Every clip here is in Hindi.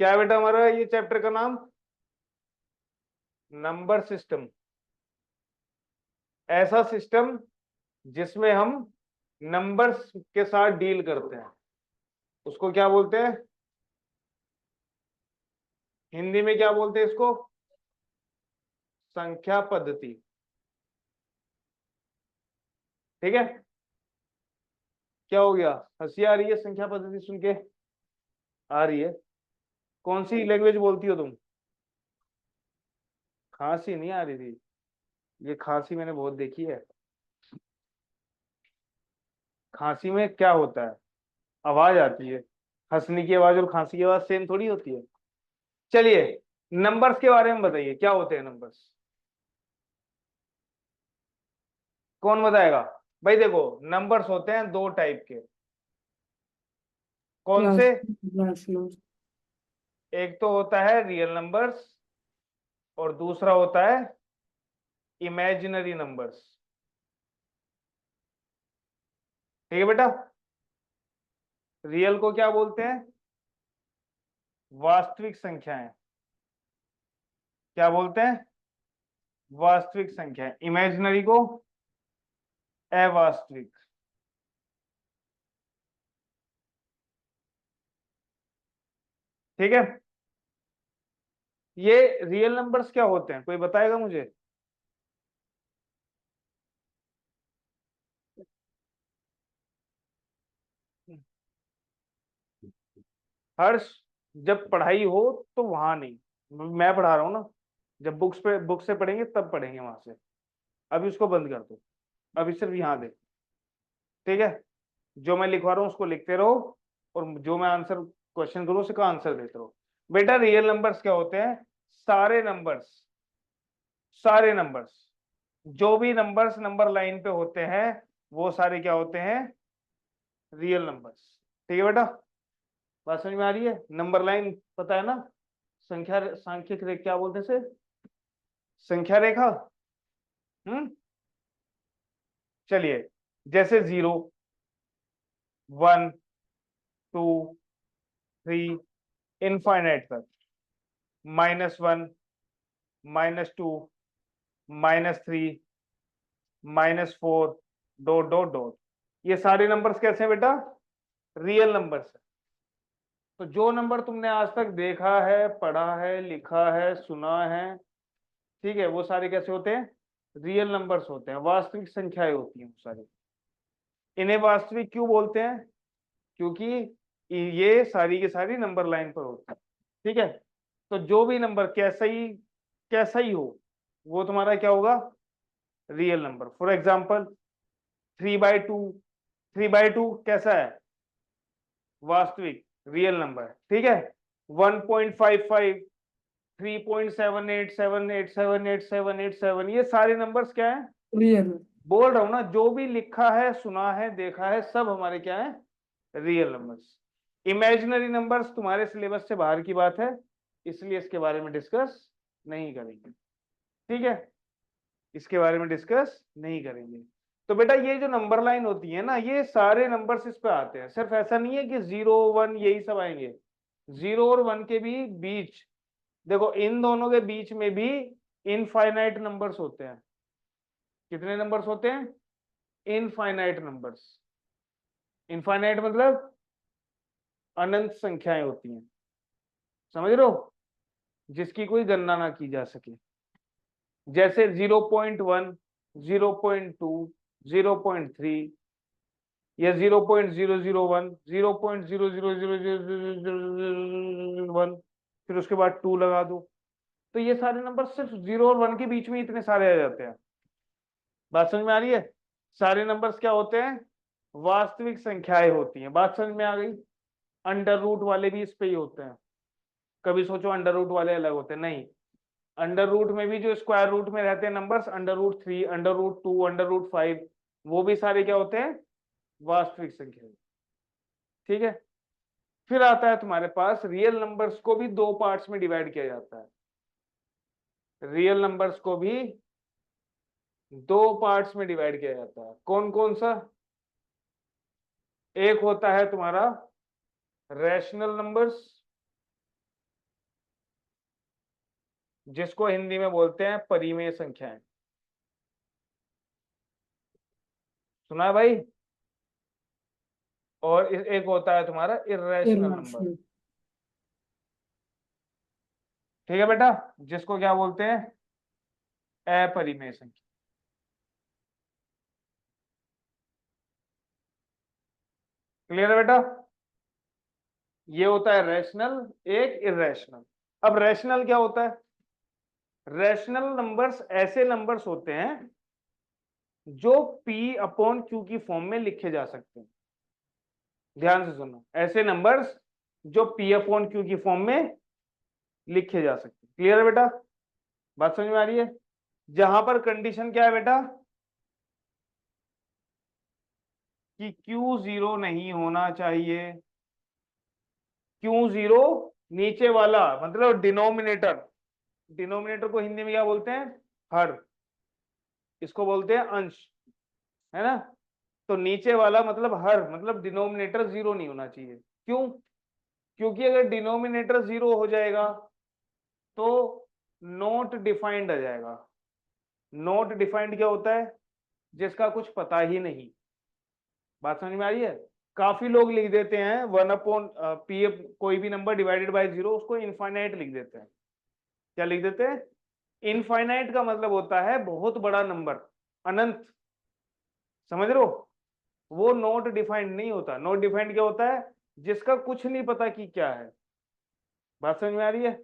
क्या है बेटा हमारा ये चैप्टर का नाम? Number system. ऐसा सिस्टम जिसमें हम नंबर्स के साथ डील करते हैं उसको क्या बोलते हैं? हिंदी में क्या बोलते हैं इसको? संख्या पद्धति। ठीक है। क्या हो गया? हंसी आ रही है संख्या पद्धति सुन के? आ रही है। कौन सी लैंग्वेज बोलती हो तुम? खांसी नहीं आ रही थी? ये खांसी मैंने बहुत देखी है। खांसी में क्या होता है? आवाज आती है। हंसने की आवाज और खांसी की आवाज सेम थोड़ी होती है। चलिए, नंबर्स के बारे में बताइए, क्या होते हैं नंबर्स? कौन बताएगा? भाई देखो, नंबर्स होते हैं दो टाइप के। कौन से? एक तो होता है रियल नंबर्स और दूसरा होता है इमेजिनरी नंबर्स। ठीक है बेटा। रियल को क्या बोलते हैं? वास्तविक संख्याएं। क्या बोलते हैं? वास्तविक संख्याएं। इमेजिनरी को अवास्तविक। ठीक है। ये रियल नंबर्स क्या होते हैं, कोई बताएगा मुझे? हर्ष, जब पढ़ाई हो तो वहां नहीं, मैं पढ़ा रहा हूं ना। जब बुक से पढ़ेंगे तब पढ़ेंगे वहां से। अभी उसको बंद कर दो, अभी सिर्फ यहाँ दे। ठीक है। जो मैं लिखवा रहा हूँ उसको लिखते रहो और जो मैं आंसर क्वेश्चन करूँ उसका आंसर देते रहो। बेटा रियल नंबर्स क्या होते हैं? सारे नंबर्स, सारे नंबर्स, जो भी नंबर्स नंबर लाइन पे होते हैं वो सारे क्या होते हैं? Real numbers. ठीक है बेटा। बात समझ में आ रही है? नंबर लाइन पता है ना? संख्या सांख्यिक रेखा क्या बोलते हैं इसे? संख्या रेखा। हम्म। चलिए, जैसे 0, 1, 2, 3, इनफाइनाइट तक, -1, -2, -3, -4, डॉट डॉट डॉट। ये सारे नंबर्स कैसे हैं बेटा? रियल नंबर्स है। तो जो नंबर तुमने आज तक देखा है, पढ़ा है, लिखा है, सुना है, ठीक है, वो सारे कैसे होते हैं? रियल नंबर्स होते हैं, वास्तविक संख्याएं होती हैं वो सारी। इन्हें वास्तविक क्यों बोलते हैं? क्योंकि ये सारी की सारी नंबर लाइन पर होती है। ठीक है। तो जो भी नंबर कैसा ही हो, वो तुम्हारा क्या होगा? Real number. For example 3/2। 3/2 कैसा है? वास्तविक, रियल नंबर। ठीक है। 1.55, 3.78787878 ये सारे नंबर्स क्या है? रियल। बोल रहा हूं ना, जो भी लिखा है, सुना है, देखा है, सब हमारे क्या है? Real numbers. इमेजिनरी नंबर्स तुम्हारे सिलेबस से बाहर की बात है, इसलिए इसके बारे में डिस्कस नहीं करेंगे। ठीक है। इसके बारे में डिस्कस नहीं करेंगे। तो बेटा ये जो नंबर लाइन होती है ना, ये सारे नंबर्स इस पे आते हैं। सिर्फ ऐसा नहीं है कि 0, 1 यही सब आएंगे। 0 और 1 के भी बीच, देखो इन दोनों के बीच में भी इनफाइनाइट नंबर्स होते हैं। कितने नंबर्स होते हैं? Infinite numbers. इनफाइनाइट मतलब अनंत संख्याएं होती हैं। समझ रहे हो? जिसकी कोई गणना ना की जा सके। जैसे 0.1, 0.2, 0.3 या 0.001, 0.0000001, फिर उसके बाद 2 लगा दो। तो ये सारे नंबर सिर्फ 0 और 1 के बीच में इतने सारे आ जाते हैं। बात समझ में आ रही है? सारे नंबर्स क्या होते हैं? वास्तविक संख्याएं होती हैं। बात समझ में आ गई? अंडर रूट वाले भी इस पे ही होते हैं। कभी सोचो अंडर रूट वाले अलग होते हैं? नहीं। अंडर रूट में भी जो स्क्वायर रूट में रहते हैं numbers, under root 3, under root 2, under root 5, वो भी सारे क्या होते हैं? वास्तविक संख्या। ठीक है। फिर आता है तुम्हारे पास रियल नंबर्स को भी दो पार्ट्स में डिवाइड किया जाता है। रियल नंबर्स को भी दो पार्ट्स में डिवाइड किया जाता है। कौन कौन सा? एक होता है तुम्हारा रैशनल नंबर्स जिसको हिंदी में बोलते हैं परिमेय संख्याएं। सुना है भाई? और एक होता है तुम्हारा इर्रेशनल नंबर। irrational, ठीक है बेटा, जिसको क्या बोलते हैं? अपरिमेय संख्या। क्लियर है बेटा? ये होता है रैशनल, एक इर्रेशनल। अब रैशनल क्या होता है? रैशनल नंबर्स ऐसे नंबर्स होते हैं जो P अपॉन Q की फॉर्म में लिखे जा सकते हैं। ध्यान से सुनो, ऐसे नंबर्स जो P अपॉन Q की फॉर्म में लिखे जा सकते हैं। क्लियर है बेटा? बात समझ में आ रही है? जहां पर कंडीशन क्या है बेटा? कि Q जीरो नहीं होना चाहिए। Q जीरो नीचे वाला मतलब डिनोमिनेटर, डिनोमिनेटर को हिंदी में क्या बोलते हैं? हर। इसको बोलते हैं अंश, है ना? तो नीचे वाला मतलब हर, मतलब डिनोमिनेटर जीरो नहीं होना चाहिए। क्यों? क्योंकि अगर डिनोमिनेटर जीरो हो जाएगा तो नॉट डिफाइंड आ जाएगा। नॉट डिफाइंड क्या होता है? जिसका कुछ पता ही नहीं। बात समझ में आ रही है? काफी लोग लिख देते हैं वन अपॉन पी, कोई भी नंबर डिवाइडेड बाय जीरो, उसको इनफाइनाइट लिख देते हैं। क्या लिख देते हैं? इनफाइनाइट का मतलब होता है बहुत बड़ा नंबर, अनंत। समझ रहे हो? वो नॉट डिफाइंड नहीं होता। नॉट डिफाइंड क्या होता है? जिसका कुछ नहीं पता कि क्या है। बात समझ में आ रही है?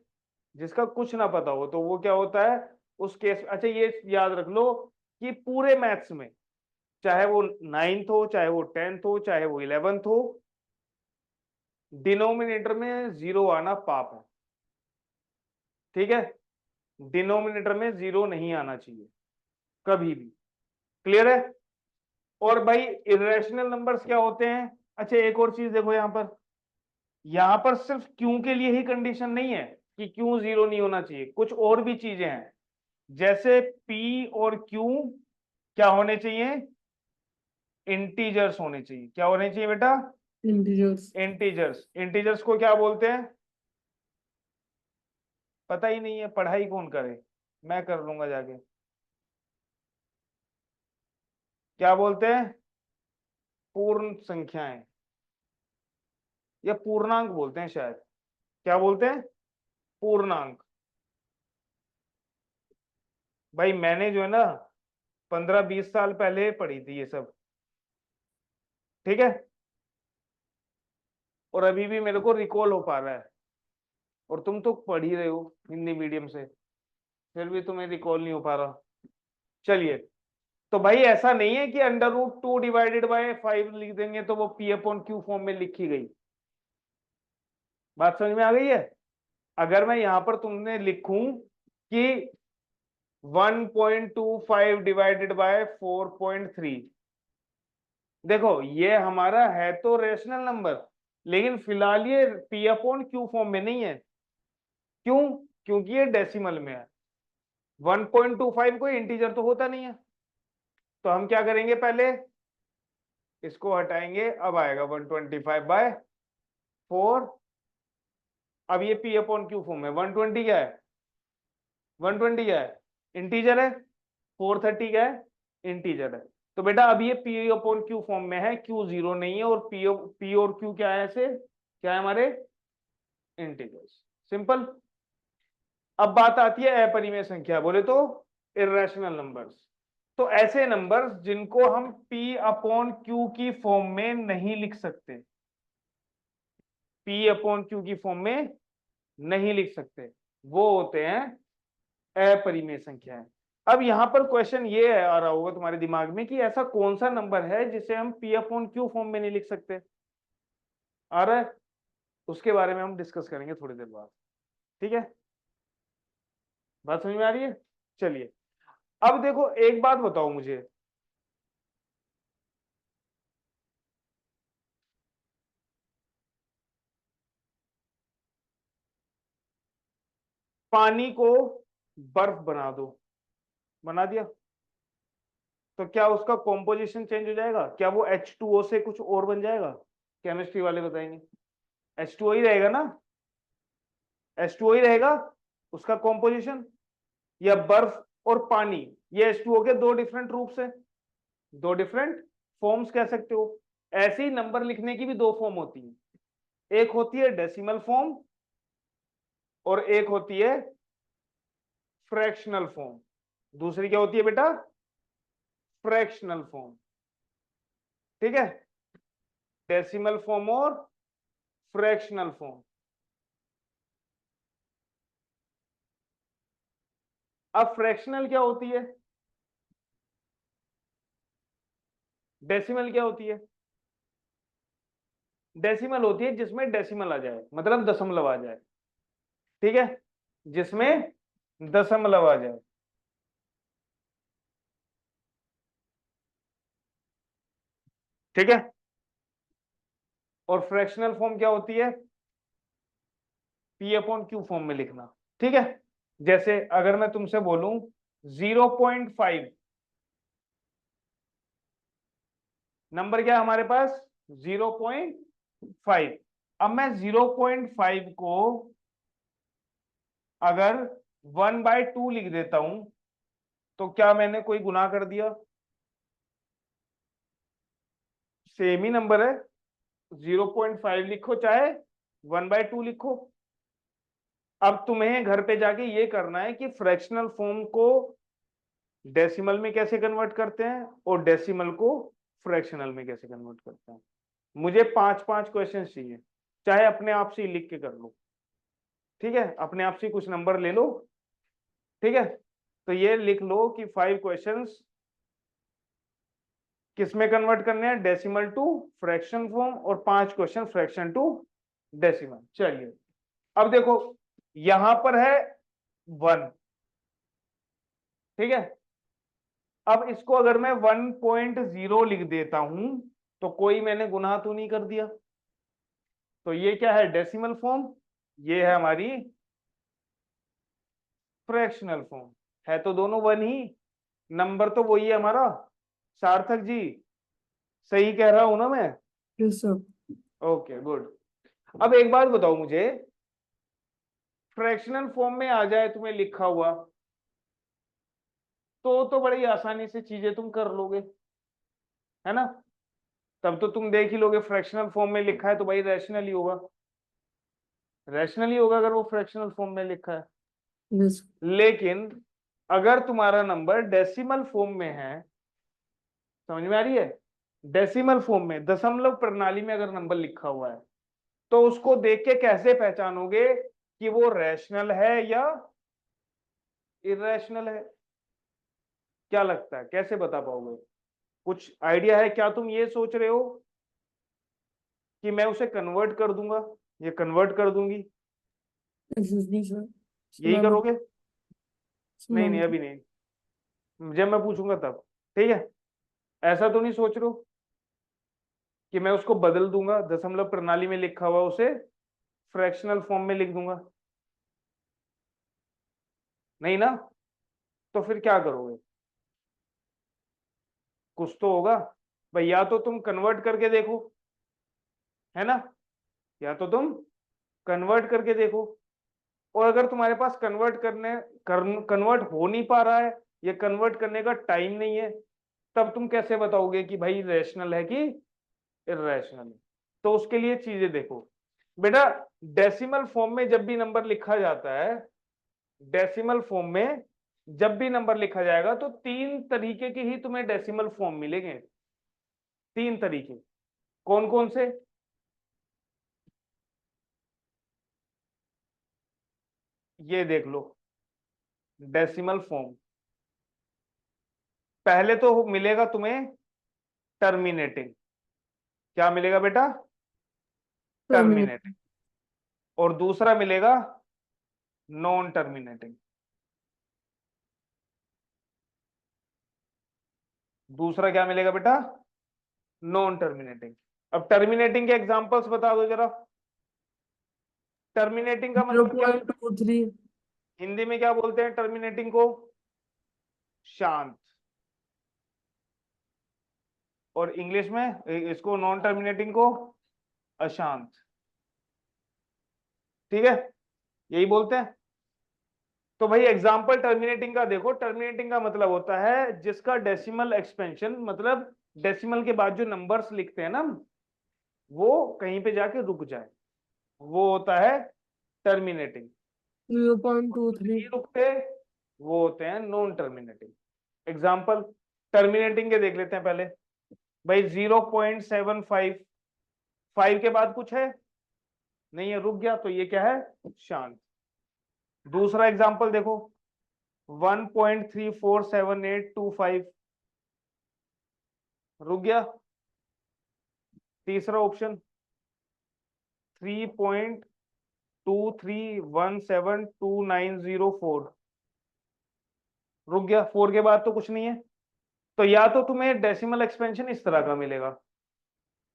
जिसका कुछ ना पता हो तो वो क्या होता है उस केस। अच्छा ये याद रख लो कि पूरे मैथ्स में, चाहे वो 9th हो, चाहे वो 10th हो, चाहे वो 11th हो, डिनोमिनेटर में जीरो आना पाप है। ठीक है? डिनोमिनेटर में जीरो नहीं आना चाहिए कभी भी। क्लियर है? और भाई इरेशनल नंबर्स क्या होते हैं? अच्छा एक और चीज देखो, यहां पर सिर्फ क्यू के लिए ही कंडीशन नहीं है कि क्यू जीरो नहीं होना चाहिए, कुछ और भी चीजें हैं। जैसे पी और क्यू क्या होने चाहिए? इंटीजर्स होने चाहिए। क्या होने चाहिए बेटा? integers, integers. इंटीजर्स को क्या बोलते हैं? पता ही नहीं है, पढ़ाई कौन करे? मैं कर लूंगा जाके। क्या बोलते हैं? पूर्ण संख्याएं, या पूर्णांक बोलते हैं शायद। क्या बोलते हैं? पूर्णांक। भाई मैंने जो है ना 15-20 साल पहले पढ़ी थी ये सब। ठीक है? और अभी भी मेरे को रिकॉल हो पा रहा है। और तुम तो पढ़ ही रहे हो हिंदी मीडियम से, फिर भी तुम्हें रिकॉल नहीं हो पा रहा। चलिए, तो भाई ऐसा नहीं है कि √2 डिवाइडेड बाय 5 लिख देंगे तो वो P अपॉन Q फॉर्म में लिखी गई। बात समझ में आ गई है? अगर मैं यहां पर तुमने लिखूं कि 1.25 डिवाइडेड बाय 4.3, देखो ये हमारा है तो रेशनल नंबर, लेकिन फिलहाल ये P अपॉन Q फॉर्म में नहीं है। क्यों? क्योंकि ये डेसिमल में है। 1.25 कोई इंटीजर तो होता नहीं है। तो हम क्या करेंगे? पहले इसको हटाएंगे, अब आएगा 125/4। अब ये P अपॉन Q फॉर्म है। 120 क्या है? 120 क्या है? इंटीजर है। 430 क्या है? इंटीजर है। तो बेटा अब ये P अपॉन Q फॉर्म में है, Q जीरो नहीं है, और P और Q क्या है? ऐसे क्या है हमारे? इंटीजर्स। सिंपल। अब बात आती है अपरिमेय संख्या, बोले तो इरेशनल नंबर्स। तो ऐसे नंबर्स जिनको हम P अपॉन Q की फॉर्म में नहीं लिख सकते, P अपॉन Q की फॉर्म में नहीं लिख सकते, वो होते हैं अपरिमेय संख्याएं। अब यहां पर क्वेश्चन ये आ रहा होगा तुम्हारे दिमाग में कि ऐसा कौन सा नंबर है जिसे हम P अपॉन Q फॉर्म में नहीं लिख सकते? आ रहा है? उसके बारे में हम डिस्कस करेंगे थोड़ी देर बाद। ठीक है? बात समझ में आ रही है? चलिए, अब देखो एक बात बताओ मुझे, पानी को बर्फ बना दो, बना दिया, तो क्या उसका कॉम्पोजिशन चेंज हो जाएगा? क्या वो H2O से कुछ और बन जाएगा? केमिस्ट्री वाले बताएंगे। H2O ही रहेगा ना? H2O ही रहेगा उसका कॉम्पोजिशन। या बर्फ और पानी, ये H2O के दो डिफरेंट रूप से, दो डिफरेंट फॉर्म्स कह सकते हो। ऐसे ही नंबर लिखने की भी दो फॉर्म होती है, एक होती है डेसिमल फॉर्म और एक होती है फ्रैक्शनल फॉर्म। दूसरी क्या होती है बेटा? Fractional form. ठीक है, डेसिमल फॉर्म और फ्रैक्शनल फॉर्म। अब फ्रैक्शनल क्या होती है, डेसिमल क्या होती है? डेसिमल होती है जिसमें डेसिमल आ जाए, मतलब दशमलव आ जाए। ठीक है, जिसमें दशमलव आ जाए। ठीक है, और फ्रैक्शनल फॉर्म क्या होती है? पी अपॉन क्यू फॉर्म में लिखना। ठीक है, जैसे अगर मैं तुमसे बोलूं 0.5, नंबर क्या है हमारे पास? 0.5। अब मैं 0.5 को अगर 1/2 लिख देता हूं तो क्या मैंने कोई गुनाह कर दिया? सेम ही नंबर है, 0.5 लिखो चाहे 1/2 लिखो। अब तुम्हें घर पे जाके ये करना है कि फ्रैक्शनल फॉर्म को डेसिमल में कैसे कन्वर्ट करते हैं और डेसिमल को फ्रैक्शनल में कैसे कन्वर्ट करते हैं। मुझे 5-5 क्वेश्चन चाहिए, चाहे अपने आप से ही लिख के कर लो। ठीक है, अपने आप से कुछ नंबर ले लो। ठीक है, तो ये लिख लो कि 5 क्वेश्चंस किसमें कन्वर्ट करने हैं? डेसिमल टू फ्रैक्शन फॉर्म, और 5 क्वेश्चन फ्रैक्शन टू डेसिमल। चलिए, अब देखो यहां पर है 1। ठीक है, अब इसको अगर मैं 1.0 लिख देता हूं तो कोई मैंने गुनाह तो नहीं कर दिया। तो ये क्या है? Decimal form. ये है हमारी फ्रैक्शनल फॉर्म। है तो दोनों वन ही, नंबर तो वही है हमारा। सार्थक जी, सही कह रहा हूं ना मैं? Yes sir. Okay good. अब एक बात बताओ मुझे, फ्रैक्शनल फॉर्म में आ जाए तुम्हें लिखा हुआ तो बड़ी आसानी से चीजें तुम कर लोगे, है ना? तब तो तुम देख ही लोगे, फ्रैक्शनल फॉर्म में लिखा है तो भाई रैशनल ही होगा, रैशनल ही होगा अगर वो फ्रैक्शनल फॉर्म में लिखा है। यस। लेकिन अगर तुम्हारा नंबर डेसिमल फॉर्म में है, समझ में आ रही है? डेसिमल फॉर्म में, दशमलव प्रणाली में अगर नंबर लिखा हुआ है तो उसको देख के कैसे पहचानोगे कि वो रैशनल है या इरेशनल है? क्या लगता है, कैसे बता पाओगे? कुछ आइडिया है क्या? तुम ये सोच रहे हो कि मैं उसे कन्वर्ट कर दूंगा या कन्वर्ट कर दूंगी, एक्सक्यूज मी सर। यही सुना मत। करोगे? सुना नहीं नहीं, मत। अभी नहीं, जब मैं पूछूंगा तब। ठीक है, ऐसा तो नहीं सोच रहे हो कि मैं उसको बदल दूंगा, दशमलव प्रणाली में लिखा हुआ उसे फ्रैक्शनल फॉर्म में लिख दूंगा? नहीं ना? तो फिर क्या करोगे? कुछ तो होगा भाई, या तो तुम कन्वर्ट करके देखो, है ना? या तो तुम कन्वर्ट करके देखो, और अगर तुम्हारे पास कन्वर्ट हो नहीं पा रहा है, ये कन्वर्ट करने का टाइम नहीं है, तब तुम कैसे बताओगे कि भाई रैशनल है कि इरेशनल है? तो उसके लिए चीजें देखो बेटा। डेसिमल फॉर्म में जब भी नंबर लिखा जाता है, डेसिमल फॉर्म में जब भी नंबर लिखा जाएगा तो 3 तरीके के ही तुम्हें डेसिमल फॉर्म मिलेंगे। 3 तरीके, कौन कौन से? ये देख लो, डेसिमल फॉर्म पहले तो मिलेगा तुम्हें टर्मिनेटिंग। क्या मिलेगा बेटा? टर्मिनेट। टर्मिनेटिंग। और दूसरा मिलेगा नॉन टर्मिनेटिंग। दूसरा क्या मिलेगा बेटा? Non terminating. अब टर्मिनेटिंग के एग्जांपल्स बता दो जरा। टर्मिनेटिंग का जीरो मतलब क्या? पॉइंट टू थ्री हिंदी में क्या बोलते हैं टर्मिनेटिंग को? शांत। और इंग्लिश में इसको, नॉन टर्मिनेटिंग को, अशांत। ठीक है, यही बोलते हैं। तो भाई एग्जाम्पल टर्मिनेटिंग का देखो, टर्मिनेटिंग का मतलब होता है जिसका डेसिमल एक्सपेंशन, मतलब डेसिमल के बाद जो नंबर्स लिखते हैं ना वो कहीं पे जाके रुक जाए, वो होता है टर्मिनेटिंग। 0.23 नहीं रुकते वो होते हैं नॉन टर्मिनेटिंग। एग्जाम्पल टर्मिनेटिंग के देख लेते हैं पहले। भाई 0.75, 5 के बाद कुछ है नहीं है, रुक गया, तो ये क्या है, शांत। दूसरा एग्जाम्पल देखो 1.347825, रुक गया। तीसरा ऑप्शन 3.23172904, रुक गया। 4 के बाद तो कुछ नहीं है। तो या तो तुम्हें डेसिमल एक्सपेंशन इस तरह का मिलेगा,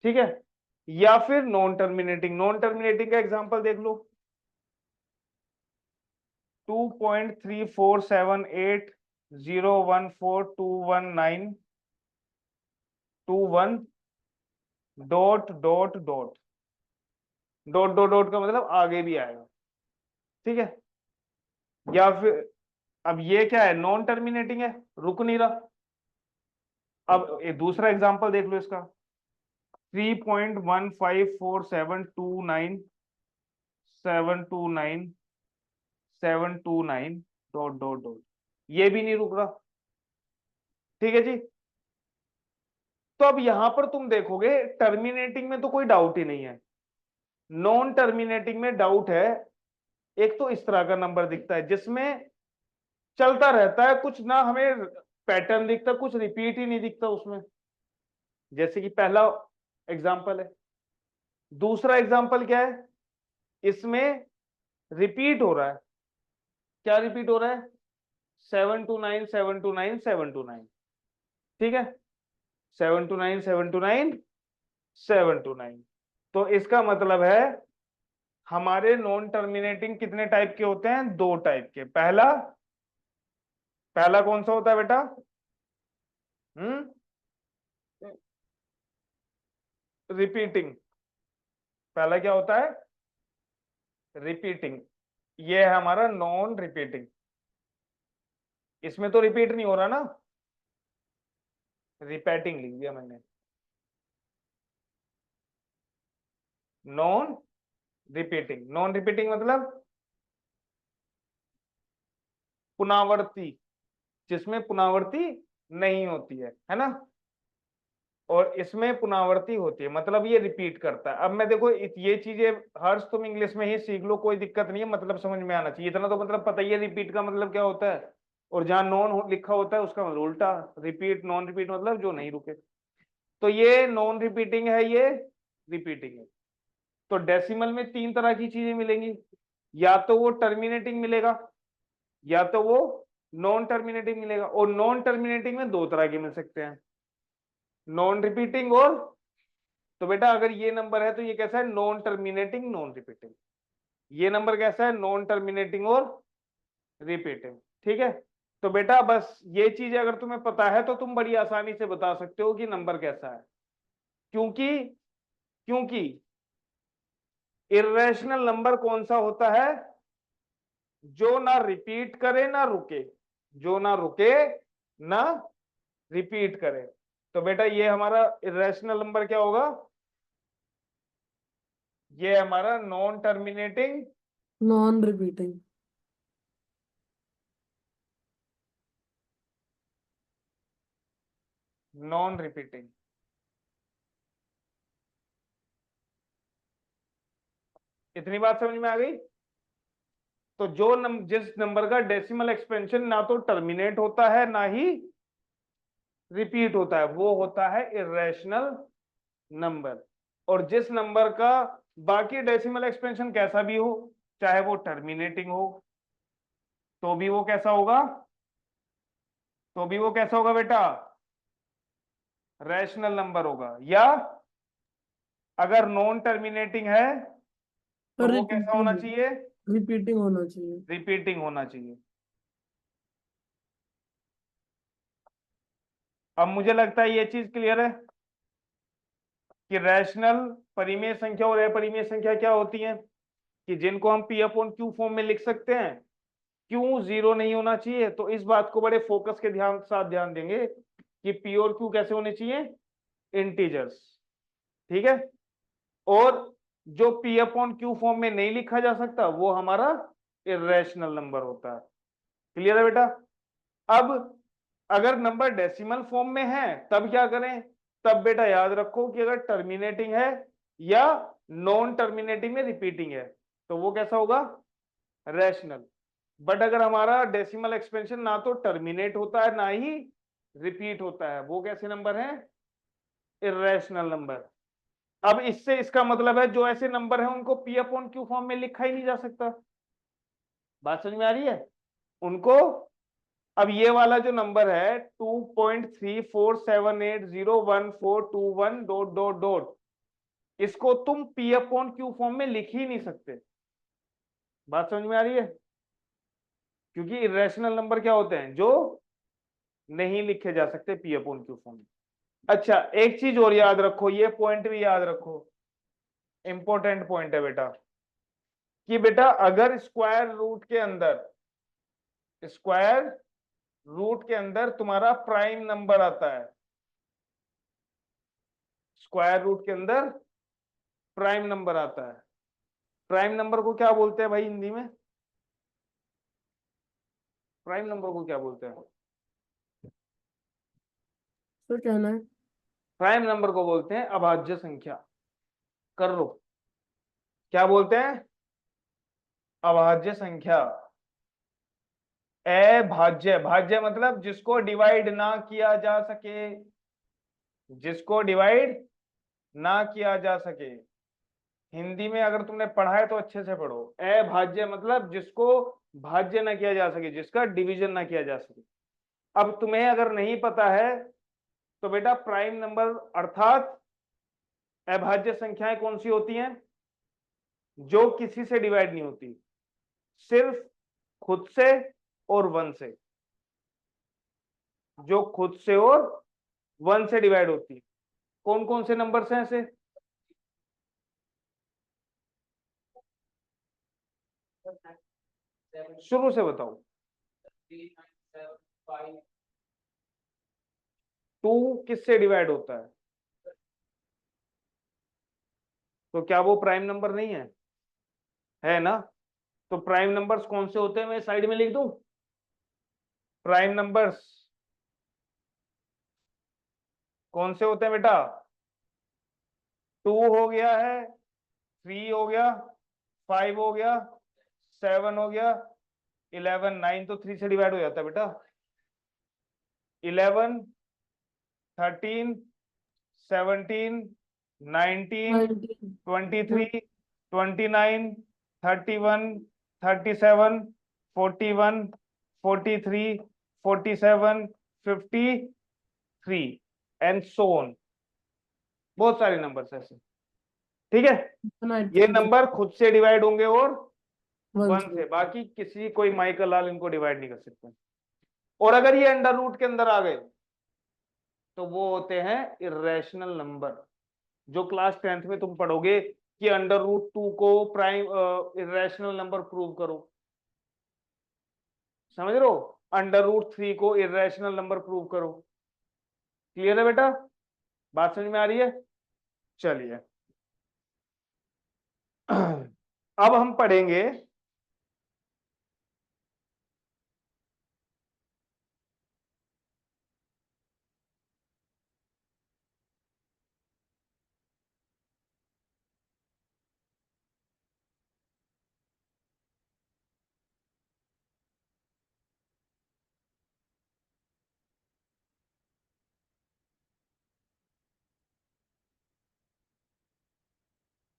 ठीक है, या फिर नॉन टर्मिनेटिंग। नॉन टर्मिनेटिंग का एग्जांपल देख लो 2.347801421921 dot dot dot dot dot dot का मतलब आगे भी आएगा, ठीक है। या फिर अब ये क्या है, नॉन टर्मिनेटिंग है, रुक नहीं रहा। अब एक दूसरा एग्जांपल देख लो इसका 3.154729729 डॉट डॉट डॉट, ये भी नहीं रुक रहा, ठीक है जी। तो अब यहां पर तुम देखोगे टर्मिनेटिंग में तो कोई डाउट ही नहीं है, नॉन टर्मिनेटिंग में डाउट है। एक तो इस तरह का नंबर दिखता है जिसमें चलता रहता है कुछ ना, हमें पैटर्न दिखता, कुछ रिपीट ही नहीं दिखता उसमें, जैसे कि पहला एग्जाम्पल है। दूसरा एग्जाम्पल क्या है, इसमें रिपीट हो रहा है। क्या रिपीट हो रहा है, 729 729 729, ठीक है, 729 729 729। तो इसका मतलब है हमारे नॉन टर्मिनेटिंग कितने टाइप के होते हैं, दो टाइप के। पहला, पहला कौन सा होता है बेटा, हम्म, रिपीटिंग। पहला क्या होता है, रिपीटिंग। ये है हमारा नॉन रिपीटिंग, इसमें तो रिपीट नहीं हो रहा ना, रिपीटिंग लिख दिया मैंने। नॉन रिपीटिंग, नॉन रिपीटिंग मतलब पुनरावृत्ति, जिसमें पुनरावृत्ति नहीं होती है ना, और इसमें पुनरावृत्ति होती है, मतलब ये रिपीट करता है। अब मैं देखो ये चीजें हर्ष तुम इंग्लिश में ही सीख लो, कोई दिक्कत नहीं है, मतलब समझ में आना चाहिए इतना तो, मतलब पता ही है रिपीट का मतलब क्या होता है। और जहां नॉन लिखा होता है उसका मतलब उल्टा, रिपीट नॉन रिपीट मतलब जो नहीं रुके। तो ये नॉन रिपीटिंग है, ये रिपीटिंग है। तो डेसिमल में तीन तरह की चीजें मिलेंगी, या तो वो टर्मिनेटिंग मिलेगा, या तो वो नॉन टर्मिनेटिंग मिलेगा। और नॉन टर्मिनेटिंग में दो तरह के मिल सकते हैं, नॉन रिपीटिंग और, तो बेटा अगर ये नंबर है तो ये कैसा है, नॉन टर्मिनेटिंग नॉन रिपीटिंग। ये नंबर कैसा है, नॉन टर्मिनेटिंग और रिपीटिंग, ठीक है। तो बेटा बस ये चीज अगर तुम्हें पता है तो तुम बड़ी आसानी से बता सकते हो कि नंबर कैसा है। क्योंकि क्योंकि इर्रेशनल नंबर कौन सा होता है, जो ना रिपीट करे ना रुके, जो ना रुके ना रिपीट करे। तो बेटा ये हमारा इर्रेशनल नंबर क्या होगा, ये हमारा non terminating, non repeating. Non repeating. इतनी बात समझ में आ गई। तो जिस नंबर का डेसिमल एक्सपेंशन ना तो टर्मिनेट होता है ना ही रिपीट होता है, वो होता है इरेशनल नंबर। और जिस नंबर का बाकी डेसिमल एक्सपेंशन कैसा भी हो, चाहे वो टर्मिनेटिंग हो, तो भी वो कैसा होगा, तो भी वो कैसा होगा बेटा, रैशनल नंबर होगा। या अगर नॉन टर्मिनेटिंग है तो वो कैसा होना रिपीटिंग, चाहिए, रिपीटिंग होना चाहिए। रिपीटिंग होना चाहिए। अब मुझे लगता है ये चीज क्लियर है कि रैशनल परिमेय संख्या और अपरिमेय संख्या क्या होती है, कि जिनको हम पी अपॉन क्यू फॉर्म में लिख सकते हैं, क्यों जीरो नहीं होना चाहिए, तो इस बात को बड़े फोकस के साथ ध्यान देंगे कि पी और क्यू कैसे होने चाहिए, इंटीजर्स। ठीक है, और जो पी अपॉन क्यू फॉर्म में नहीं लिखा जा सकता वो हमारा इरेशनल नंबर होता है। क्लियर है बेटा। अब अगर नंबर डेसिमल फॉर्म में है तब क्या करें, तब बेटा याद रखो कि अगर टर्मिनेटिंग है या नॉन टर्मिनेटिंग में रिपीटिंग है तो वो कैसा होगा, रैशनल। बट अगर हमारा डेसिमल एक्सपेंशन ना तो टर्मिनेट होता है ना ही रिपीट होता है, वो कैसे नंबर है, इरेशनल नंबर। अब इससे इसका मतलब है जो ऐसे नंबर है उनको पी अपॉन क्यू फॉर्म में लिखा ही नहीं जा सकता। बात समझ में आ रही है उनको। अब ये वाला जो नंबर है 2.34780142 डॉट डॉट डॉट, इसको तुम पी अपॉन क्यू फॉर्म में लिख ही नहीं सकते। बात समझ में आ रही है, क्योंकि इरेशनल नंबर क्या होते हैं जो नहीं लिखे जा सकते पी अपॉन क्यू फॉर्म में। अच्छा एक चीज और याद रखो, ये पॉइंट भी याद रखो, इंपॉर्टेंट पॉइंट है बेटा, कि बेटा अगर स्क्वायर रूट के अंदर तुम्हारा प्राइम नंबर आता है, स्क्वायर रूट के अंदर प्राइम नंबर आता है, प्राइम नंबर को क्या बोलते हैं भाई हिंदी में, प्राइम नंबर को क्या बोलते हैं, तो कहना है प्राइम नंबर को बोलते हैं अभाज्य संख्या। कर लो, क्या बोलते हैं, अभाज्य संख्या। अभाज्य, भाज्य मतलब जिसको डिवाइड ना किया जा सके, जिसको डिवाइड ना किया जा सके। हिंदी में अगर तुमने पढ़ा है तो अच्छे से पढ़ो, अभाज्य मतलब जिसको भाज्य ना किया जा सके, जिसका डिवीजन ना किया जा सके। अब तुम्हें अगर नहीं पता है तो बेटा प्राइम नंबर अर्थात अभाज्य संख्याएं कौन सी होती हैं, जो किसी से डिवाइड नहीं होती, सिर्फ खुद से और वन से, जो खुद से और वन से डिवाइड होती है। कौन कौन से नंबर हैं ऐसे, शुरू से बताओ। 2 किससे डिवाइड होता है, तो क्या वो प्राइम नंबर नहीं है ना। तो प्राइम नंबर्स कौन से होते हैं, मैं साइड में लिख दूं, प्राइम नंबर्स कौन से होते हैं बेटा, 2 हो गया है, 3 हो गया, 5 हो गया, 7 हो गया, 11, 9 तो 3 से डिवाइड हो जाता है बेटा, 11, 13, 17, 19, 19 23, 29, 31, 37, 41, 43, 47, 53 एंड सो ऑन। बहुत सारे नंबर ऐसे, ठीक है। ये 93 नंबर खुद से डिवाइड होंगे और 1 वन से, बाकी किसी कोई माइकल लाल इनको डिवाइड नहीं कर सकते। और अगर ये अंडर रूट के अंदर आ गए तो वो होते हैं इरेशनल नंबर। जो क्लास 10th में तुम पढ़ोगे कि अंडर रूट 2 को प्राइम इरेशनल नंबर प्रूव करो, समझ रहे हो, अंडर रूट 3 को इरेशनल नंबर प्रूव करो। क्लियर है बेटा, बात समझ में आ रही है। चलिए अब हम पढ़ेंगे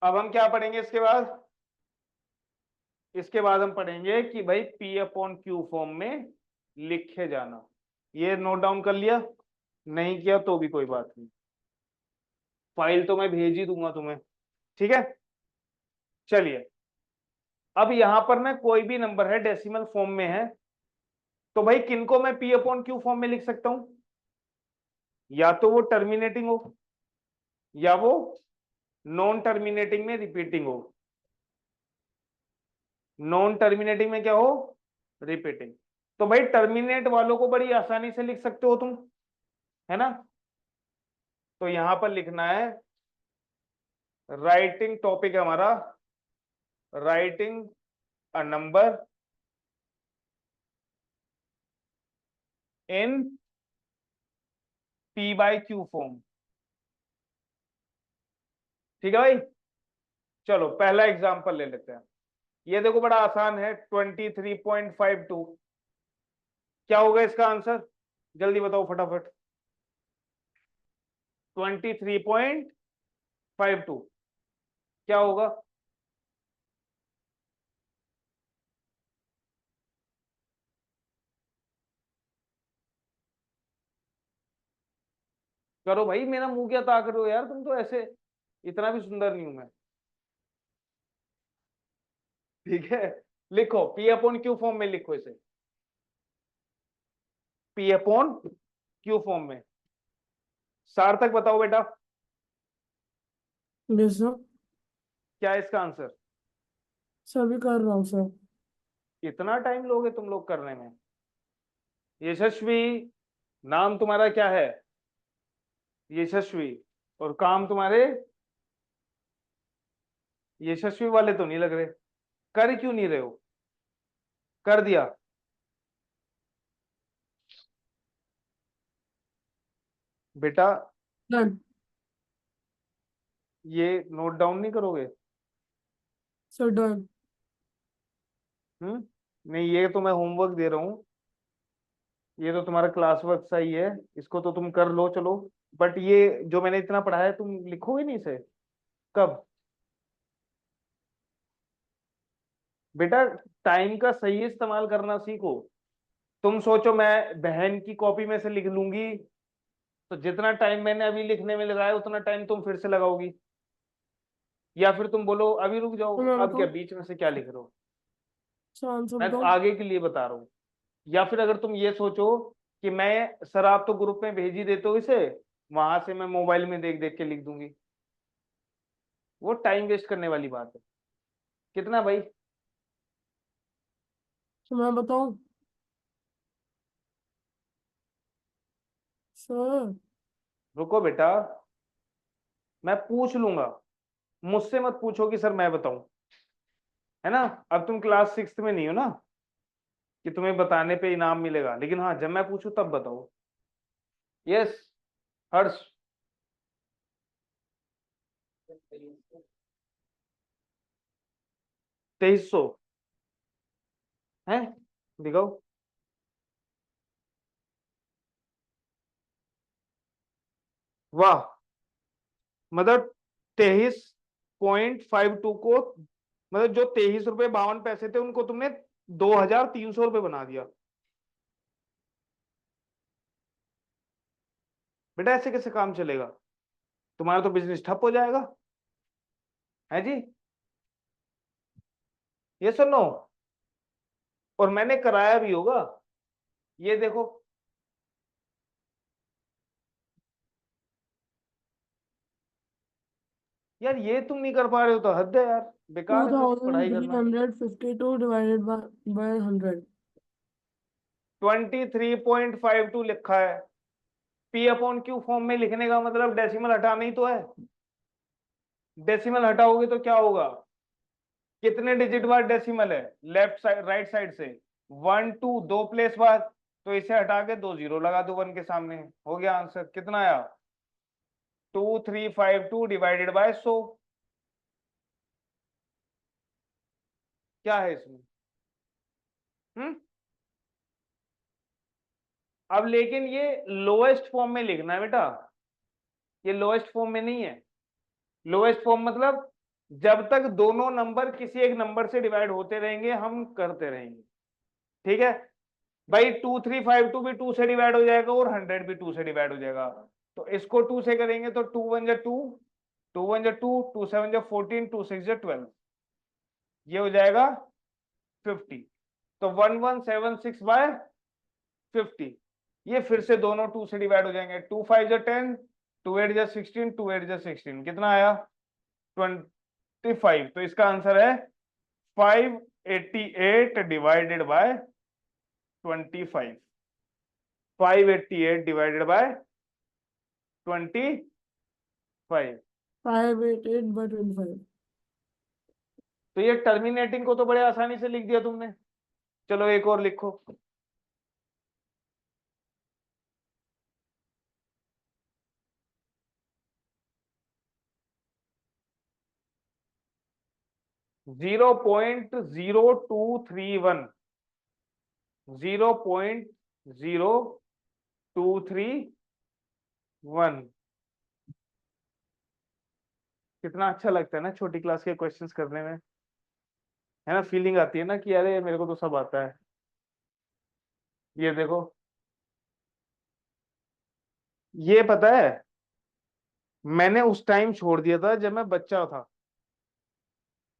अब हम क्या पढ़ेंगे इसके बाद, इसके बाद हम पढ़ेंगे कि भाई पी अपॉन क्यू फॉर्म में लिखे जाना। ये नोट डाउन कर लिया, नहीं किया तो भी कोई बात नहीं, फाइल तो मैं भेज ही दूंगा तुम्हें, ठीक है। चलिए अब यहां पर ना कोई भी नंबर है डेसिमल फॉर्म में है, तो भाई किनको मैं पी अपॉन क्यू फॉर्म में लिख सकता हूं, या तो वो टर्मिनेटिंग हो या वो नॉन टर्मिनेटिंग में रिपीटिंग हो। नॉन टर्मिनेटिंग में क्या हो, रिपीटिंग। तो भाई टर्मिनेट वालों को बड़ी आसानी से लिख सकते हो तुम, है ना। तो यहां पर लिखना है राइटिंग, टॉपिक है हमारा writing a number in P by Q form. ठीक है भाई, चलो पहला एग्जांपल ले लेते हैं। ये देखो बड़ा आसान है, 23.52। क्या होगा इसका आंसर, जल्दी बताओ फटाफट। 23.52 क्या होगा? करो भाई, मेरा मुंह क्या ताक रहे हो यार तुम तो ऐसे, इतना भी सुंदर नहीं हूं मैं। ठीक है, लिखो P अपॉन Q फॉर्म में, लिखो इसे P अपॉन Q फॉर्म में। सार्थक बताओ बेटा, यस सर। क्या है इसका आंसर? सभी कर रहा हूँ सर। इतना टाइम लोगे तुम लोग करने में? यशस्वी, नाम तुम्हारा क्या है? यशस्वी। और काम तुम्हारे यशस्वी वाले तो नहीं लग रहे, कर क्यों नहीं रहे हो? कर दिया? बेटा डन ये नोट डाउन नहीं करोगे? Sir, done. नहीं, ये तो मैं होमवर्क दे रहा हूँ, ये तो तुम्हारा क्लास वर्क सा ही है, इसको तो तुम कर लो चलो। बट ये जो मैंने इतना पढ़ाया है तुम लिखोगे नहीं इसे कब? बेटा टाइम का सही इस्तेमाल करना सीखो। तुम सोचो मैं बहन की कॉपी में से लिख लूंगी, तो जितना टाइम मैंने अभी लिखने में लगाया उतना टाइम तुम फिर से लगाओगी, या फिर तुम बोलो अभी रुक जाओ, तो मैं अब क्या बताऊँ बीच में से क्या लिख रहे हो? सर, आंसर मैं बताऊँ? आगे के लिए बता रहा हूँ। या फिर अगर तुम ये सोचो कि मैं सर आप तो ग्रुप में भेज ही देते हो इसे, वहां से मैं मोबाइल में देख देख के लिख दूंगी, वो टाइम वेस्ट करने वाली बात है। कितना भाई? तो मैं बताऊँ सर? रुको बेटा, मैं पूछ लूंगा, मुझसे मत पूछो कि सर मैं बताऊं, है ना। अब तुम क्लास 6 में नहीं हो ना कि तुम्हें बताने पे इनाम मिलेगा, लेकिन हाँ जब मैं पूछूं तब बताओ। यस हर्ष। 2300 है, दिखाओ। वाह, मतलब 23.52 को, मतलब जो 23 रुपए 52 पैसे थे उनको तुमने 2300 रुपये बना दिया। बेटा ऐसे कैसे काम चलेगा, तुम्हारा तो बिजनेस ठप हो जाएगा, है जी। ये सुनो, और मैंने कराया भी होगा, ये देखो। यार ये तुम नहीं कर पा रहे हो तो हद है यार, टू बेकार है फिर थाउजेंड पढ़ाई थ्री करना। Hundred fifty two divided by 100। 23.52 लिखा है, P अपॉन Q फॉर्म में लिखने का मतलब डेसिमल हटाना ही तो है। डेसिमल हटाओगे तो क्या होगा, कितने डिजिट बाद डेसिमल है? लेफ्ट साइड राइट साइड से 1 2 दो प्लेस बाद, तो इसे हटा के दो जीरो लगा दो 1 के सामने, हो गया आंसर। कितना आया? 2352 डिवाइडेड बाय 100। क्या है इसमें? हम्म। अब लेकिन ये लोएस्ट फॉर्म में लिखना है बेटा, ये लोएस्ट फॉर्म में नहीं है। लोएस्ट फॉर्म मतलब जब तक दोनों नंबर किसी एक नंबर से डिवाइड होते रहेंगे हम करते रहेंगे। ठीक है भाई, 2352 भी 2 से डिवाइड हो जाएगा और 100 भी 2 से डिवाइड हो जाएगा, तो इसको 2 से करेंगे तो 2 1 जा 2, 2 1 जा 2, 2 7 जा 14, 2 6 जा 12, ये हो जाएगा 50। तो 1176 बाय 50, ये फिर से दोनों 2 से डिवाइड हो जाएंगे, 2 5 जा 10, 2 8 जा 16, 2 8 जा 16, कितना आया? 25। तो इसका आंसर है 588 डिवाइडेड बाय 25, 588 डिवाइडेड बाय 25। 588/25। तो ये टर्मिनेटिंग को तो बड़े आसानी से लिख दिया तुमने। चलो एक और लिखो। 0.0231, 0.0231। कितना अच्छा लगता है ना छोटी क्लास के क्वेश्चंस करने में, है ना। फीलिंग आती है ना कि अरे मेरे को तो सब आता है। ये देखो, ये पता है मैंने उस टाइम छोड़ दिया था जब मैं बच्चा था।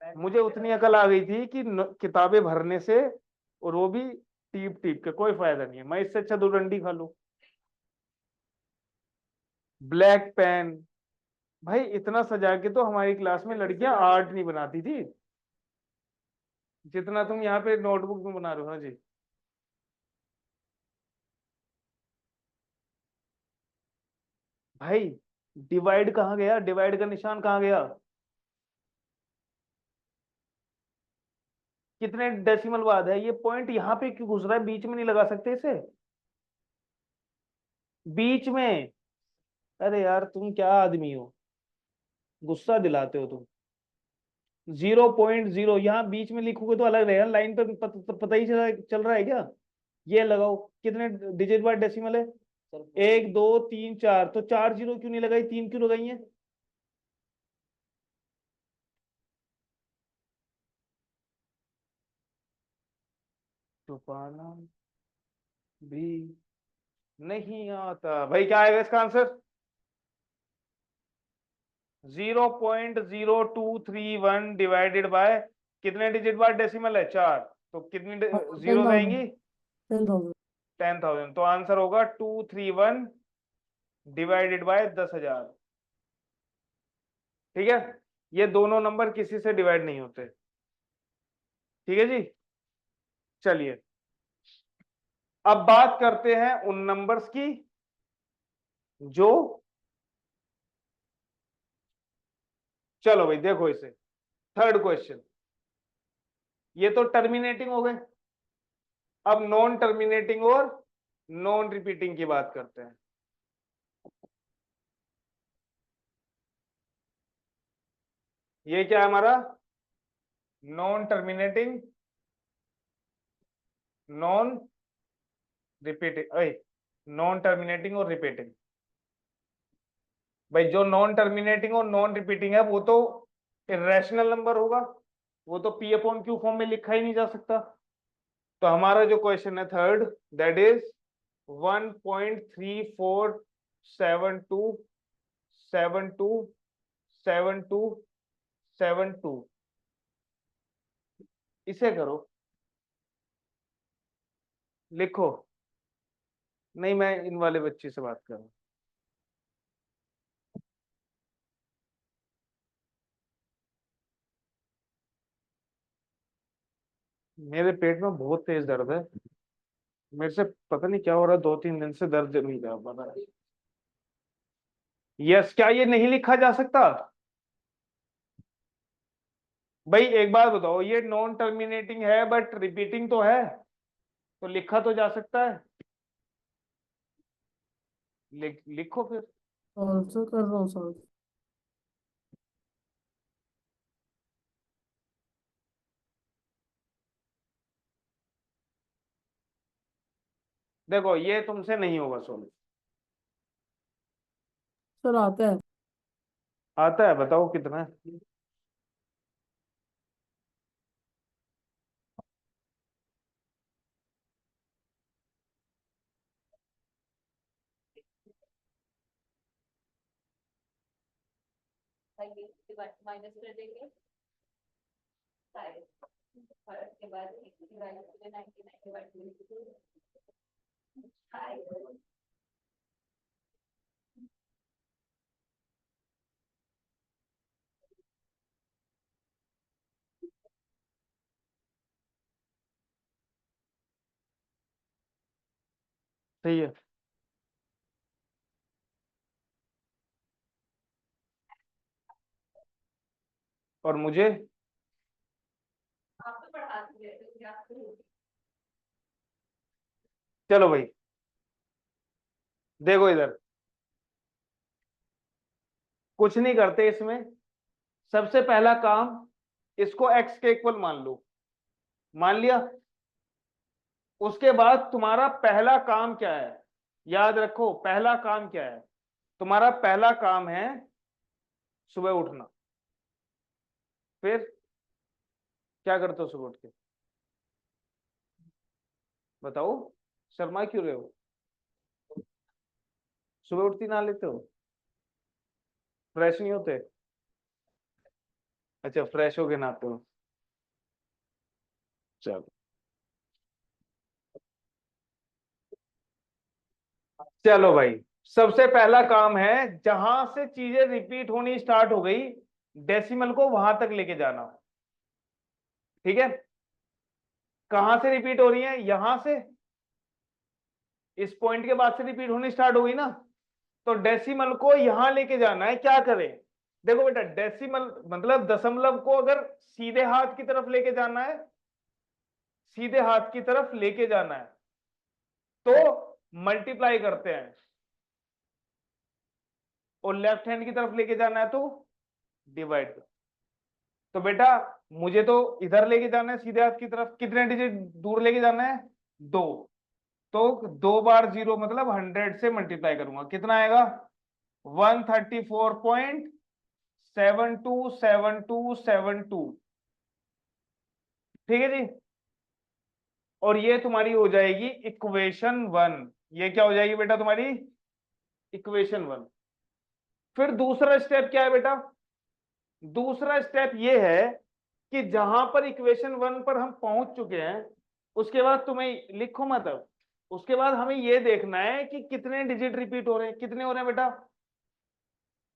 मुझे उतनी अकल आ गई थी कि किताबें भरने से और वो भी टीप टीप के कोई फायदा नहीं है। मैं इससे अच्छा 2 डंडी खा लूं। ब्लैक पेन, भाई इतना सजा के तो हमारी क्लास में लड़कियां आर्ट नहीं बनाती थी जितना तुम यहाँ पे नोटबुक में बना रहे हो। हाँ जी, भाई डिवाइड कहाँ गया, डिवाइड का निशान कहाँ गया। कितने डेसिमल बाद है ये पॉइंट, यहाँ पे क्यों घुस रहा है, बीच में नहीं लगा सकते इसे, बीच में। अरे यार तुम क्या आदमी हो, गुस्सा दिलाते हो तुम। 0.0 यहाँ बीच में लिखोगे तो अलग रहेगा, लाइन पे पता ही चल रहा है क्या। ये लगाओ, कितने डिजिट बार डेसिमल है, 1 2 3 4, तो 4 0 क्यों नहीं लगाई, 3 क्यों लगाई है। छुपाना भी नहीं आता भाई, क्या आएगा इसका आंसर। 0.0231 डिवाइडेड बाय कितने डिजिट बार डेसिमल है, 4, तो कितनी टेन जीरो थाउजेंड आएंगी। 10,000। 10,000, तो आंसर होगा 231 डिवाइडेड बाय 10,000। ठीक है, ये दोनों नंबर किसी से डिवाइड नहीं होते। ठीक है जी, चलिए अब बात करते हैं उन नंबर्स की जो, चलो भाई देखो इसे, थर्ड क्वेश्चन, ये तो टर्मिनेटिंग हो गए। अब नॉन टर्मिनेटिंग और नॉन रिपीटिंग की बात करते हैं। ये क्या है हमारा, non terminating, non repeating, non terminating और रिपीटिंग। भाई जो नॉन टर्मिनेटिंग और नॉन रिपीटिंग है वो तो इरेशनल नंबर होगा, वो तो पी अपॉन क्यू फॉर्म में लिखा ही नहीं जा सकता। तो हमारा जो क्वेश्चन है थर्ड, दैट इज 1.34727272, इसे करो, लिखो। नहीं मैं इन वाले बच्चे से बात कर रहा हूँ। मेरे पेट में बहुत तेज दर्द है, मेरे से पता नहीं क्या हो रहा है, 2 3 दिन से दर्द नहीं जा पा रहा है। यस, क्या ये नहीं लिखा जा सकता। भाई एक बात बताओ, ये नॉन टर्मिनेटिंग है बट रिपीटिंग तो है, तो लिखा तो जा सकता है। लिखो फिर। आंसर कर रहा हूँ सर। देखो ये तुमसे नहीं होगा सोल्व। सर आता है। आता है, बताओ कितना है। माइनस कर देंगे और उसके बाद 99 सही है। और मुझे आप तो पढ़ाते रहते हो, याद तो होगी। चलो भाई देखो इधर, कुछ नहीं करते इसमें। सबसे पहला काम, इसको x के इक्वल मान लो, मान लिया। उसके बाद तुम्हारा पहला काम क्या है, याद रखो पहला काम क्या है। तुम्हारा पहला काम है सुबह उठना। फिर क्या करते हो सुबह उठ के, बताओ, शर्मा क्यों रहे हो? सुबह उठती नहा लेते हो, फ्रेश नहीं होते? अच्छा, फ्रेश होके नहाते हो। चलो चलो भाई, सबसे पहला काम है जहां से चीजें रिपीट होनी स्टार्ट हो गई, डेसिमल को वहां तक लेके जाना। ठीक है, कहां से रिपीट हो रही है, यहां से, इस पॉइंट के बाद से रिपीट होनी स्टार्ट हो गई ना, तो डेसिमल को यहां लेके जाना है। क्या करें, देखो बेटा, डेसिमल मतलब दशमलव को अगर सीधे हाथ की तरफ लेके जाना है, सीधे हाथ की तरफ लेके जाना है तो मल्टीप्लाई करते हैं, और लेफ्ट हैंड की तरफ लेके जाना है तो डिवाइड। तो बेटा मुझे तो इधर लेके जाना है सीधे हाथ की तरफ, कितने डिजिट दूर लेके जाना है, 2। तो 2 बार 0 मतलब 100 से मल्टीप्लाई करूंगा, कितना आएगा, 134.727272। ठीक है जी, और ये तुम्हारी हो जाएगी इक्वेशन 1। ये क्या हो जाएगी बेटा तुम्हारी, इक्वेशन 1। फिर दूसरा स्टेप क्या है बेटा, दूसरा स्टेप ये है कि जहां पर इक्वेशन 1 पर हम पहुंच चुके हैं, उसके बाद तुम्हें लिखो मत अब, उसके बाद हमें ये देखना है कि कितने डिजिट रिपीट हो रहे हैं। कितने हो रहे हैं बेटा,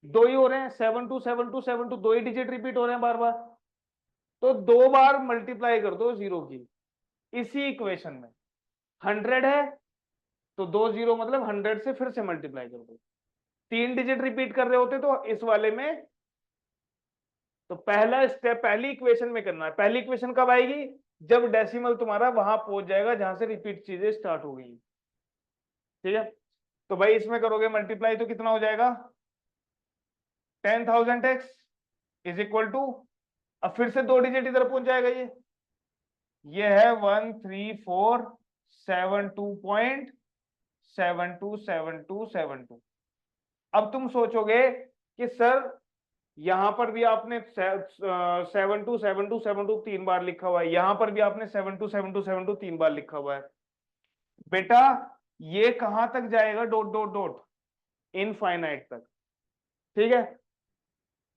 2 ही हो रहे हैं, 727272, 2 ही डिजिट रिपीट हो रहे हैं बार बार। तो 2 बार मल्टीप्लाई कर दो 0 की, इसी इक्वेशन में 100 है तो 2 0 मतलब 100 से फिर से मल्टीप्लाई कर दो। 3 डिजिट रिपीट कर रहे होते तो इस वाले में, तो पहला स्टेप पहली इक्वेशन में करना है। पहली इक्वेशन कब आएगी, जब डेसिमल तुम्हारा वहां पहुंच जाएगा जहां से रिपीट चीजें स्टार्ट हो गई। ठीक है, तो भाई इसमें करोगे मल्टीप्लाई तो कितना हो जाएगा, 10,000x इज इक्वल टू, अब फिर से 2 डिजिट इधर पहुंच जाएगा। ये है 13472.727272। अब तुम सोचोगे कि सर यहां पर भी आपने 727272 3 बार लिखा हुआ है, यहां पर भी आपने 727272 3 बार लिखा हुआ है। बेटा ये कहां तक जाएगा, डॉट डॉट डॉट, इनफाइनाइट तक। ठीक है,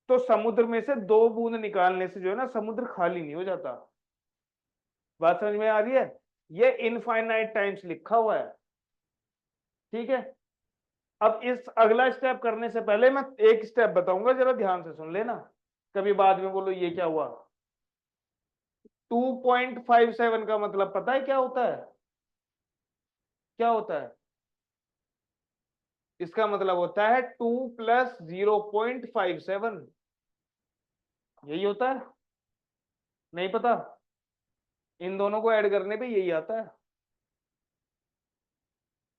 तो समुद्र में से 2 बूंद निकालने से जो है ना, समुद्र खाली नहीं हो जाता। बात समझ में आ रही है, ये इनफाइनाइट टाइम्स लिखा हुआ है। ठीक है, अब इस अगला स्टेप करने से पहले मैं एक स्टेप बताऊंगा, जरा ध्यान से सुन लेना, कभी बाद में बोलो ये क्या हुआ। 2.57 का मतलब पता है क्या होता है, क्या होता है, इसका मतलब होता है 2 प्लस 0.57, यही होता है। नहीं पता, इन दोनों को ऐड करने पे यही आता है।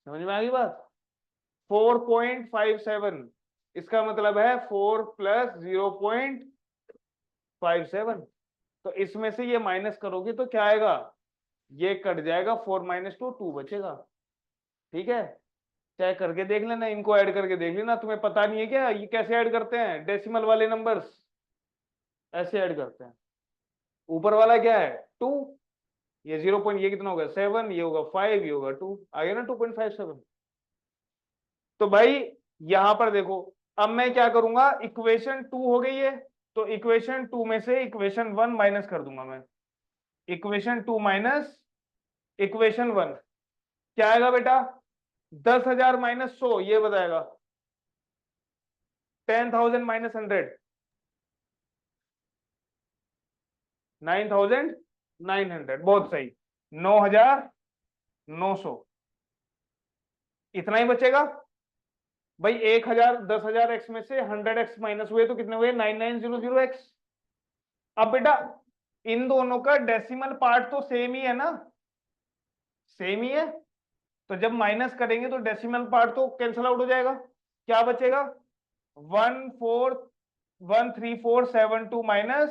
समझ में आ गई बात, 4.57, इसका मतलब है 4 प्लस 0.57। तो इसमें से ये माइनस करोगे तो क्या आएगा, ये कट जाएगा, 4 माइनस 2 2 बचेगा। ठीक है, चेक करके देख लेना, इनको ऐड करके देख लेना। तुम्हें पता नहीं है क्या ये कैसे ऐड करते हैं, डेसिमल वाले नंबर्स ऐसे ऐड करते हैं। ऊपर वाला क्या है 2, ये 0 पॉइंट, ये कितना होगा 7, ये होगा 5, ये होगा 2, आ गया ना 2.57। तो भाई यहां पर देखो, अब मैं क्या करूंगा, इक्वेशन 2 हो गई है, तो इक्वेशन 2 में से इक्वेशन 1 माइनस कर दूंगा मैं। इक्वेशन 2 माइनस इक्वेशन 1 क्या आएगा बेटा, 10,000 माइनस 100 ये बताएगा, 10,000 माइनस 100, 9,900। बहुत सही, 9,900। इतना ही बचेगा भाई। 1000 10,000 एक्स में से 100 एक्स माइनस हुए तो कितने हुए? 9900 एक्स। अब बेटा इन दोनों का डेसिमल पार्ट तो सेम ही है ना, सेम ही है, तो जब माइनस करेंगे तो डेसिमल पार्ट तो कैंसिल आउट हो जाएगा। क्या बचेगा? 13472 माइनस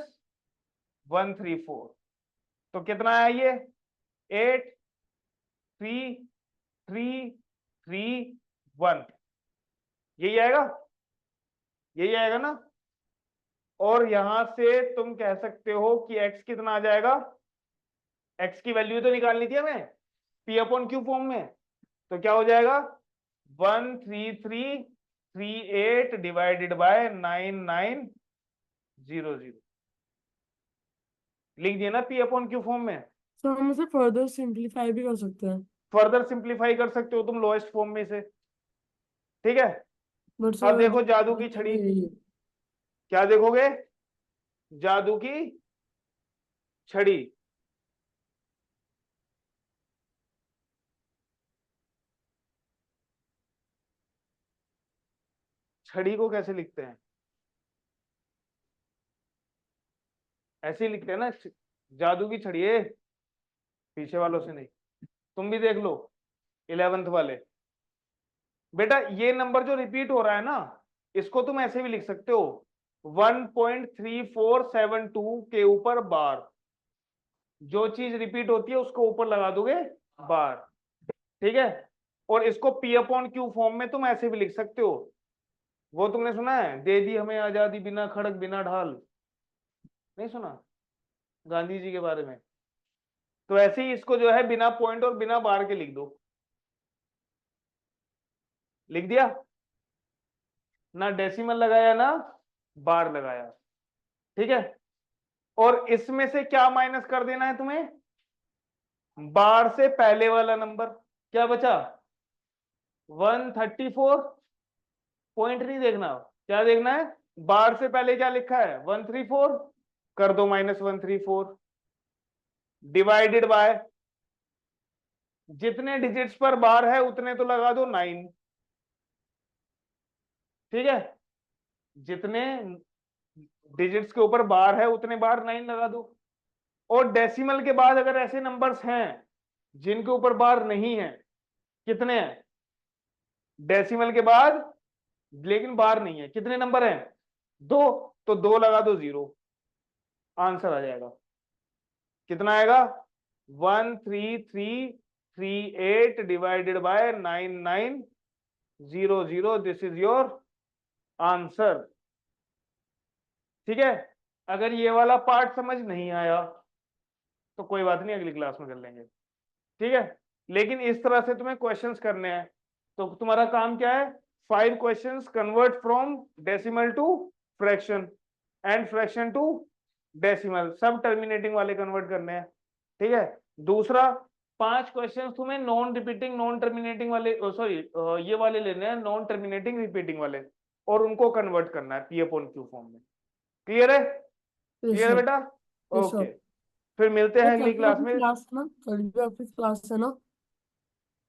134, तो कितना आया ये? 83331, यही आएगा, यही आएगा ना। और यहां से तुम कह सकते हो कि x कितना आ जाएगा, x की वैल्यू तो निकालनी थी हमें p अपॉन q फॉर्म में, तो क्या हो जाएगा? 13338 डिवाइडेड बाय 9900, लिख दिया ना p अपॉन q फॉर्म में। सर हम इसे फर्दर सिंप्लीफाई भी कर सकते हैं। फर्दर सिंप्लीफाई कर सकते हो तुम लोएस्ट फॉर्म में से, ठीक है। बट अब सर देखो जादू की छड़ी, क्या देखोगे? जादू की छड़ी। छड़ी को कैसे लिखते हैं? ऐसे ही लिखते हैं ना, जादू की छड़ी है, पीछे वालों से नहीं। तुम भी देख लो 11th वाले। बेटा ये नंबर जो रिपीट हो रहा है ना, इसको तुम ऐसे भी लिख सकते हो 1.3472 के ऊपर बार। जो चीज रिपीट होती है उसको ऊपर लगा दोगे बार, ठीक है। और इसको p अपॉन क्यू फॉर्म में तुम ऐसे भी लिख सकते हो। वो तुमने सुना है, दे दी हमें आजादी बिना खड़क बिना ढाल, नहीं सुना गांधी जी के बारे में? तो ऐसे ही इसको जो है बिना पॉइंट और बिना बार के लिख दो। लिख दिया ना, डेसिमल लगाया ना बार लगाया, ठीक है। और इसमें से क्या माइनस कर देना है तुम्हें? बार से पहले वाला नंबर। क्या बचा? 134। पॉइंट नहीं देखना, क्या देखना है? बार से पहले क्या लिखा है? 134, कर दो माइनस 134 डिवाइडेड बाय, जितने डिजिट्स पर बार है उतने तो लगा दो 9, ठीक है। जितने डिजिट्स के ऊपर बार है उतने बार 9 लगा दो। और डेसिमल के बाद अगर ऐसे नंबर्स हैं जिनके ऊपर बार नहीं है, कितने हैं? डेसिमल के बाद लेकिन बार नहीं है, कितने नंबर हैं? 2, तो 2 लगा दो 0, आंसर आ जाएगा। कितना आएगा? 13338 divided by 9900, this is your answer, ठीक है। अगर ये वाला पार्ट समझ नहीं आया तो कोई बात नहीं, अगली क्लास में कर लेंगे, ठीक है। लेकिन इस तरह से तुम्हें क्वेश्चंस करने हैं, तो तुम्हारा काम क्या है? 5 questions convert from decimal to fraction and fraction to decimal, सब टर्मिनेटिंग वाले कन्वर्ट करने हैं, ठीक है। दूसरा 5 क्वेश्चंस तुम्हें नॉन रिपीटिंग नॉन टर्मिनेटिंग वाले, सॉरी ये वाले लेने हैं, नॉन टर्मिनेटिंग रिपीटिंग वाले, और उनको कन्वर्ट करना है p अपॉन q फॉर्म में। क्लियर है? क्लियर है बेटा? ओके, फिर मिलते हैं अगली क्लास में। क्लास ना, कल भी आपकी क्लास है ना?